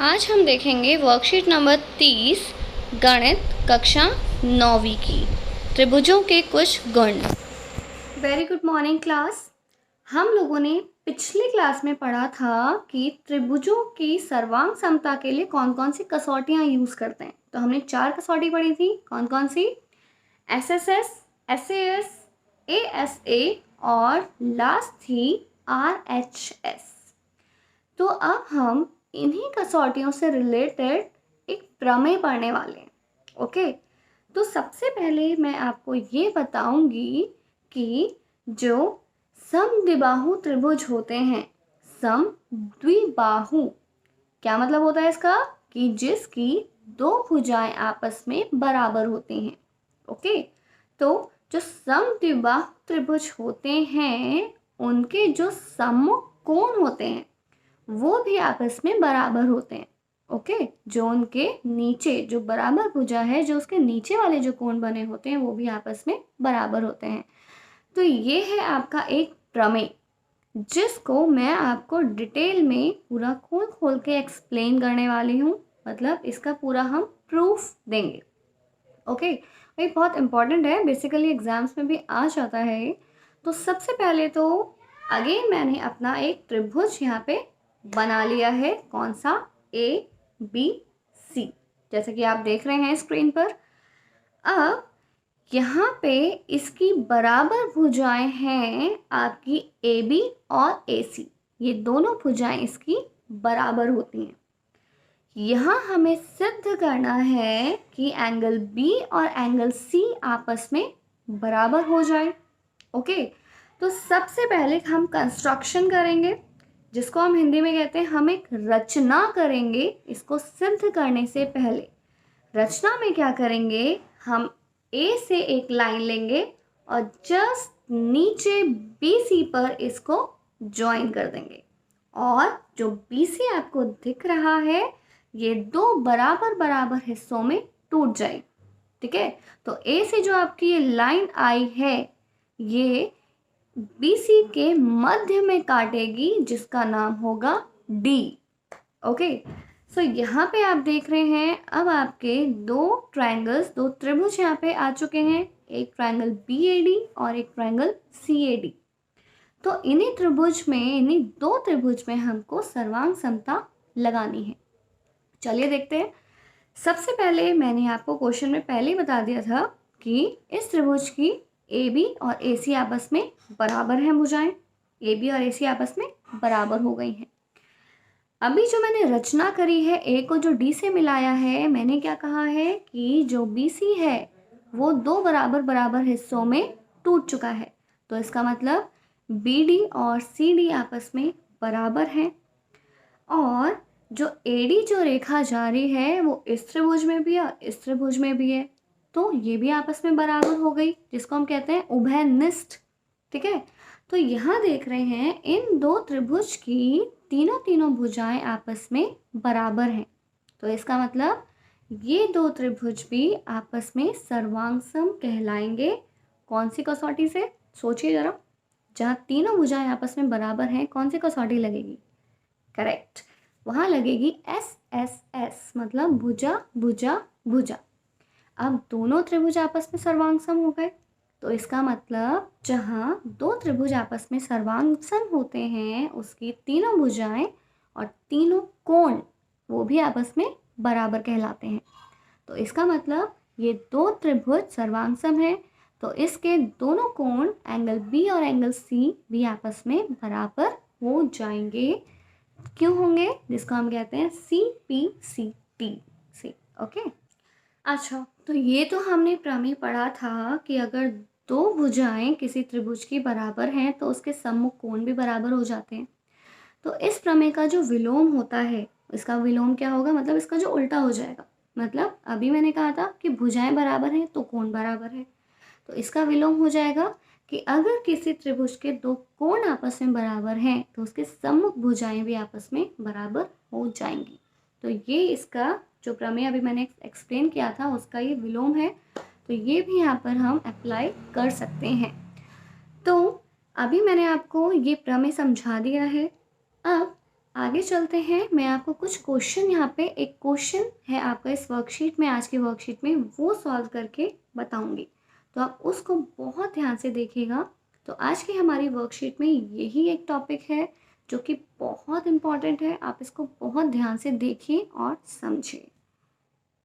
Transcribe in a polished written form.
आज हम देखेंगे वर्कशीट नंबर 30 गणित कक्षा 9वीं की त्रिभुजों के कुछ गुण। Very good morning class. हम लोगों ने पिछली क्लास में पढ़ा था कि त्रिभुजों की सर्वांग समता के लिए कौन कौन सी कसौटियां यूज करते हैं। तो हमने 4 कसौटी पढ़ी थी। कौन कौन सी? SSS, SAS, ASA और लास्ट थी RHS। तो अब हम इन्हीं कसौटियों से रिलेटेड एक प्रमेय पढ़ने वाले हैं। ओके, तो सबसे पहले मैं आपको ये बताऊंगी कि जो समद्विबाहु त्रिभुज होते हैं, समद्विबाहु क्या मतलब होता है इसका? कि जिसकी दो भुजाएं आपस में बराबर होती हैं। ओके, तो जो समद्विबाहु त्रिभुज होते हैं उनके जो सम्मुख कोण होते हैं वो भी आपस में बराबर होते हैं। ओके, जो उनके नीचे जो बराबर भुजा है, जो उसके नीचे वाले जो कोण बने होते हैं वो भी आपस में बराबर होते हैं। तो ये है आपका एक प्रमेय जिसको मैं आपको डिटेल में पूरा खोल खोल के एक्सप्लेन करने वाली हूँ। मतलब इसका पूरा हम प्रूफ देंगे। ओके, ये बहुत इंपॉर्टेंट है, बेसिकली एग्जाम्स में भी आ जाता है। तो सबसे पहले तो अगेन मैंने अपना एक त्रिभुज यहाँ पे बना लिया है। कौन सा? ABC, जैसे कि आप देख रहे हैं स्क्रीन पर। अब यहाँ पे इसकी बराबर भुजाएं हैं आपकी AB और AC। ये दोनों भुजाएं इसकी बराबर होती हैं। यहाँ हमें सिद्ध करना है कि एंगल B और एंगल C आपस में बराबर हो जाए। ओके, तो सबसे पहले हम कंस्ट्रक्शन करेंगे, जिसको हम हिंदी में कहते हैं, हम एक रचना करेंगे। इसको सिद्ध करने से पहले रचना में क्या करेंगे, हम A से एक लाइन लेंगे और जस्ट नीचे BC पर इसको ज्वाइन कर देंगे और जो BC आपको दिख रहा है ये दो बराबर बराबर हिस्सों में टूट जाए। ठीक है, तो A से जो आपकी ये लाइन आई है ये BC के मध्य में काटेगी, जिसका नाम होगा D। ओके, सो यहाँ पे आप देख रहे हैं अब आपके दो ट्रायंगल्स, दो त्रिभुज यहाँ पे आ चुके हैं। एक ट्रायंगल BAD और एक ट्रायंगल CAD। तो इन्हीं त्रिभुज में, इन्हीं दो त्रिभुज में हमको सर्वांग समता लगानी है। चलिए देखते हैं। सबसे पहले मैंने आपको क्वेश्चन में पहले ही बता दिया था कि इस त्रिभुज की AB और AC आपस में बराबर हैं भुजाएं। AB और AC आपस में बराबर हो गई हैं। अभी जो मैंने रचना करी है, A को जो D से मिलाया है, मैंने क्या कहा है कि जो BC है वो दो बराबर बराबर हिस्सों में टूट चुका है। तो इसका मतलब BD और CD आपस में बराबर हैं। और जो AD जो रेखा जा रही है वो इस त्रिभुज में भी है और इस त्रिभुज में भी है, तो ये भी आपस में बराबर हो गई, जिसको हम कहते हैं उभयनिष्ठ। ठीक है, तो यहाँ देख रहे हैं इन दो त्रिभुज की तीनों भुजाएं आपस में बराबर हैं। तो इसका मतलब ये दो त्रिभुज भी आपस में सर्वांगसम कहलाएंगे। कौन सी कसौटी से? सोचिए जरा। जहाँ तीनों भुजाएं आपस में बराबर हैं, कौन सी कसौटी लगेगी? करेक्ट, वहां लगेगी SSS, मतलब भुजा भुजा भुजा। अब दोनों त्रिभुज आपस में सर्वांगसम हो गए, तो इसका मतलब जहां दो त्रिभुज आपस में सर्वांगसम होते हैं उसकी तीनों भुजाएं और तीनों कोण वो भी आपस में बराबर कहलाते हैं। तो इसका मतलब ये दो त्रिभुज सर्वांगसम है, तो इसके दोनों कोण एंगल B और एंगल C भी आपस में बराबर हो जाएंगे। क्यों होंगे? जिसको हम कहते हैं CPCT से। ओके, अच्छा, तो ये तो हमने प्रमेय पढ़ा था कि अगर दो भुजाएं किसी त्रिभुज की बराबर हैं तो उसके सम्मुख कोण भी बराबर हो जाते हैं। तो इस प्रमेय का जो विलोम होता है, इसका विलोम क्या होगा? मतलब इसका जो उल्टा हो जाएगा। मतलब अभी मैंने कहा था कि भुजाएं बराबर हैं तो कोण बराबर है, तो इसका विलोम हो जाएगा कि अगर किसी त्रिभुज के दो कोण आपस में बराबर हैं तो उसके सम्मुख भुजाएं भी आपस में बराबर हो जाएंगी। तो ये इसका जो प्रमेय अभी मैंने एक्सप्लेन किया था उसका ये विलोम है। तो ये भी यहाँ पर हम अप्लाई कर सकते हैं। तो अभी मैंने आपको ये प्रमेय समझा दिया है। अब आगे चलते हैं, मैं आपको कुछ क्वेश्चन यहाँ पे एक क्वेश्चन है आपका इस वर्कशीट में, आज की वर्कशीट में, वो सॉल्व करके बताऊंगी, तो आप उसको बहुत ध्यान से देखिएगा। तो आज की हमारी वर्कशीट में यही एक टॉपिक है जो कि बहुत इम्पॉर्टेंट है, आप इसको बहुत ध्यान से देखिए और समझिए।